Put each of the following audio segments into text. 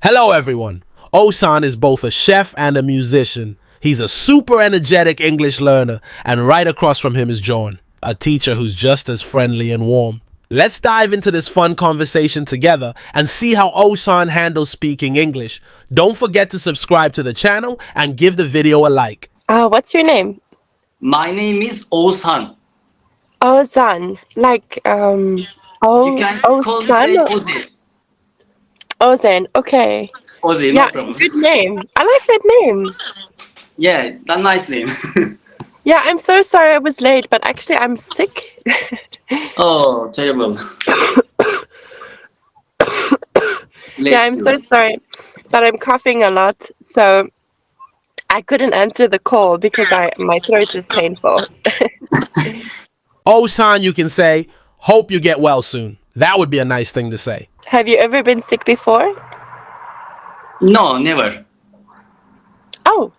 Hello, everyone. Oğuzhan is both a chef and a musician. He's a super energetic English learner, and right across from him is Jaurne, a teacher who's just as friendly and warm. Let's dive into this fun conversation together and see how Oğuzhan handles speaking English. Don't forget to subscribe to the channel and give the video a like. What's your name? My name is Oğuzhan. Oğuzhan. Like, You can call me Oğuzhan? Ozzy. Oğuzhan, okay. Ozzy, Yeah, no problem. good name. I like that name. Yeah, that nice name. Yeah, I'm so sorry I was late, but actually I'm sick. Oh, terrible. Yeah, I'm so sorry, but I'm coughing a lot, so I couldn't answer the call because my throat is painful. Oğuzhan, you can say, hope you get well soon. That would be a nice thing to say. Have you ever been sick before? No, never. Oh,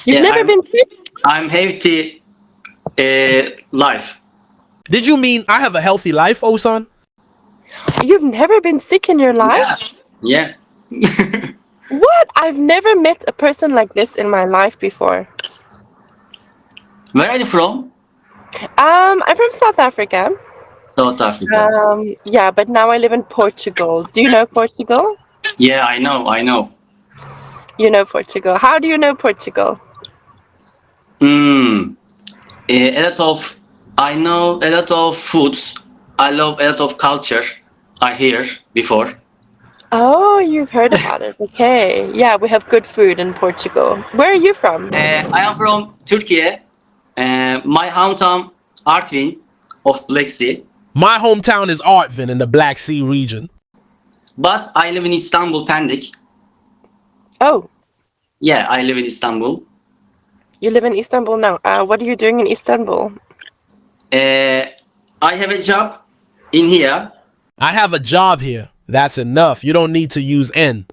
you've Yeah, never been sick? I'm healthy life. Did you mean I have a healthy life, Oğuzhan? You've never been sick in your life? Yeah. What? I've never met a person like this in my life before. Where are you from? I'm from South Africa. South Africa. Yeah, but now I live in Portugal. Do you know Portugal? Yeah, I know. You know Portugal. How do you know Portugal? I know a lot of foods. I love a lot of culture. I hear before. Oh, you've heard about it. Okay. Yeah, we have good food in Portugal. Where are you from? I am from Turkey. My hometown Artvin of Black Sea. My hometown is Artvin in the Black Sea region. But I live in Istanbul, Pendik. Oh, Yeah, I live in Istanbul. you live in Istanbul now. What are you doing in Istanbul? I have a job in here. I have a job here. That's enough. You don't need to use N.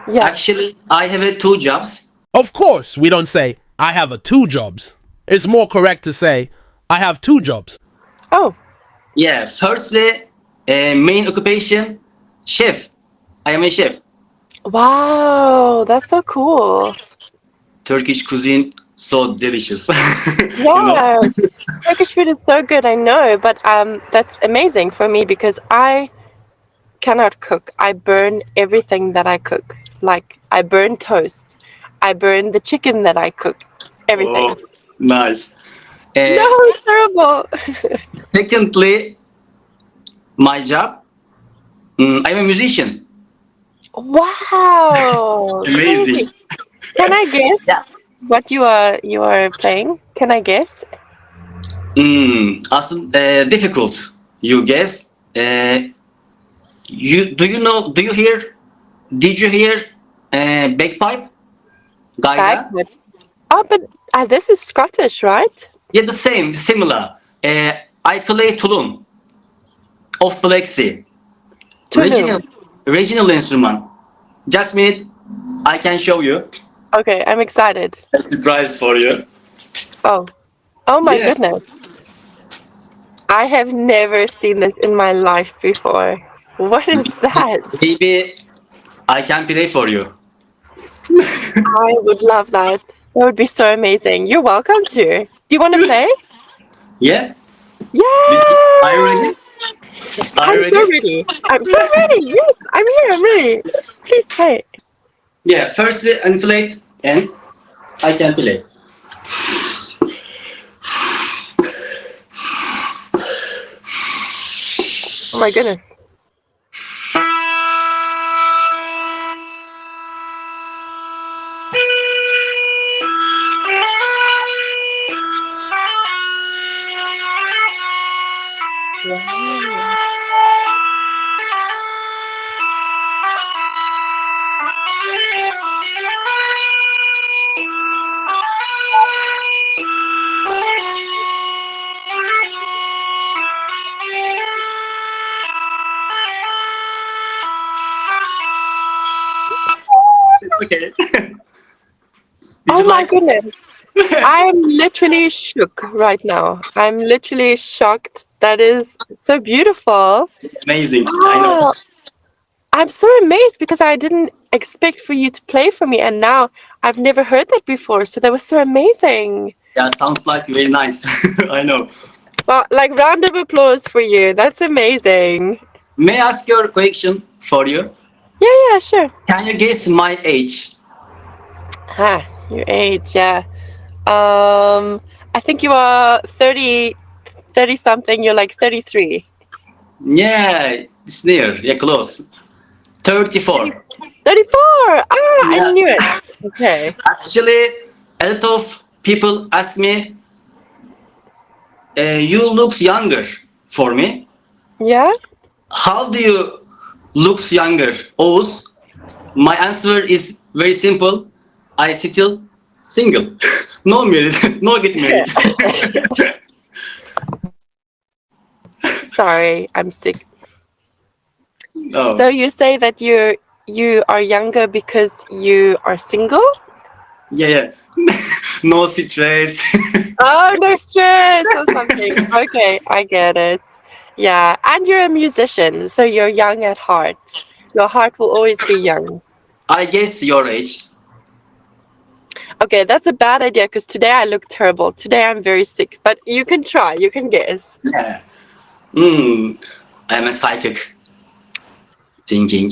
Yeah. Actually, I have two jobs. Of course, we don't say, I have two jobs. It's more correct to say, I have two jobs. Oh, Yeah, firstly, main occupation, chef. I am a chef. wow. That's so cool. Turkish cuisine, so delicious. Yeah. Turkish food is so good, I know, but that's amazing for me because I cannot cook. I burn everything that I cook. Like I burn toast. I burn the chicken that I cook. Everything. Oh, nice. No, it's terrible. Secondly, my job, I'm a musician. Wow. Amazing. Crazy. Can I guess Yeah. what you are playing? Can I guess? Aslında difficult. You guess. Did you hear bagpipe? Gayda? Bagpipe. Oh, but this is Scottish, right? Yeah, the same, similar. I play tulum of Black Sea. Tulum. Regional instrument. Just a minute, I can show you. Okay, I'm excited. A surprise for you. Oh my Yeah. goodness. I have never seen this in my life before. What is that? Maybe I can play for you. I would love that. That would be so amazing. You're welcome to. Do you want to play? Yeah? Yeah! Are you ready? I'm so ready. I'm so ready. Yes, I'm here. I'm ready. Please play. Yeah, firstly inflate and I can play. Oh my goodness. Wow. Okay. Oh my goodness. I'm literally shook right now. I'm literally shocked. That is so beautiful. Amazing. I know. Wow. I'm so amazed because I didn't expect for you to play for me, and now I've never heard that before. So that was so amazing. Yeah, sounds like very nice. I know. Well, like round of applause for you. That's amazing. May I ask your question for you? Yeah, sure. Can you guess my age? Your age, yeah. I think you are 30 something. You're like 33. Yeah, it's near. Yeah, close. 34. 34. I Yeah. knew it. Okay. Actually, a lot of people ask me, you look younger for me. Yeah. How do you look younger, Oğuz? My answer is very simple. I still single. No married. No get married. Sorry, I'm sick. So No. you say that you are younger because you are single? Yeah, yeah. No stress. Oh, no stress or something. Okay, I get it. Yeah, and you're a musician, so you're young at heart. Your heart will always be young. I guess your age. Okay, that's a bad idea because today I look terrible. Today I'm very sick, but you can try, you can guess. Yeah. Hmm. I'm a psychic thinking.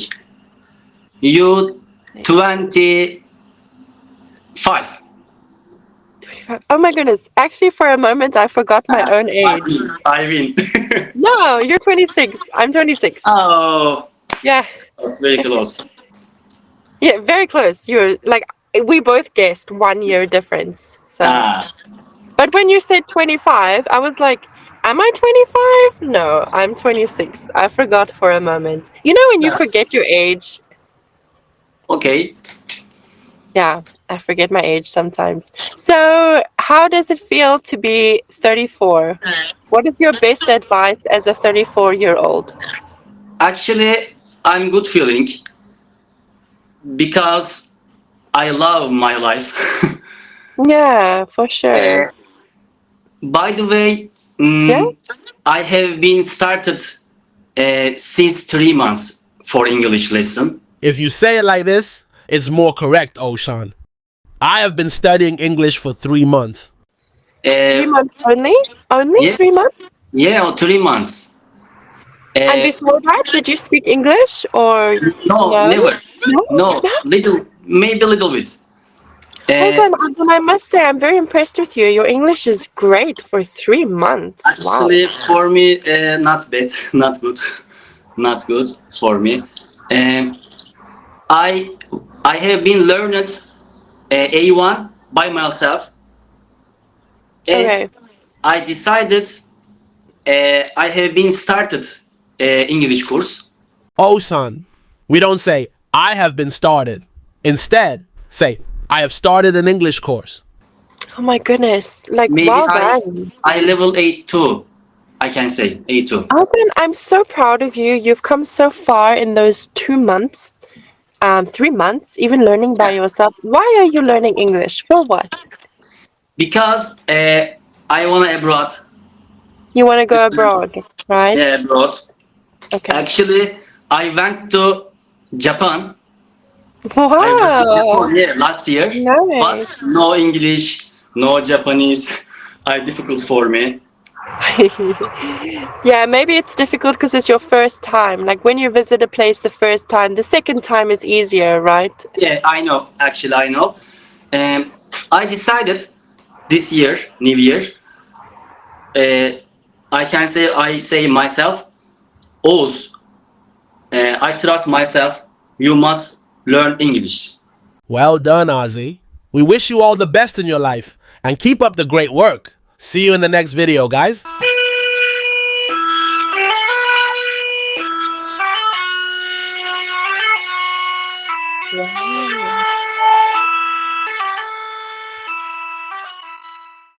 You 25. 25. Oh my goodness. Actually, for a moment, I forgot my own age. I win. No, you're 26. I'm 26. Oh, Yeah. that's very close. Yeah, very close. You're like, we both guessed 1 year difference. So, Ah, but when you said 25, I was like, am I 25? No, I'm 26. I forgot for a moment. You know, when you forget your age, okay. yeah, I forget my age sometimes. So, how does it feel to be 34? What is your best advice as a 34-year-old? Actually, I'm good feeling because I love my life. Yeah, for sure. Uh, by the way, Yeah? I have been started since 3 months for English lesson. If you say it like this, it's more correct, Oğuzhan. I have been studying English for 3 months. 3 months only? Only Yeah, 3 months? yeah, 3 months. And Uh, before that, did you speak English or no, no? never. No? No, No? little, maybe a little bit. Uh, Oğuzhan, I must say, I'm very impressed with you. Your English is great for 3 months. Wow. actually, for me, not bad, not good, not good for me. Um, I I have been learning A1 by myself, and Okay. I decided I have been started English course. Oğuzhan, we don't say, I have been started. Instead, say, I have started an English course. Oh my goodness. Like, Maybe well done. I level A2. I can say A2. Oğuzhan, I'm so proud of you. You've come so far in those 2 months, 3 months, even learning by yourself. Why are you learning English? For what? Because I wanna abroad. You want to go abroad, right? Yeah, abroad. Okay. Actually, I went to Japan. I was in Wow. Japan, yeah, last year, but Nice. no English, no Japanese. Difficult for me. Yeah, maybe it's difficult because it's your first time. Like when you visit a place the first time, the second time is easier, right? Yeah, I know. Actually, I know. Um, I decided this year, New Year, I say myself, Oz, I trust myself. You must learn English. Well done, Ozzy. We wish you all the best in your life and keep up the great work. See you in the next video, guys. Wow.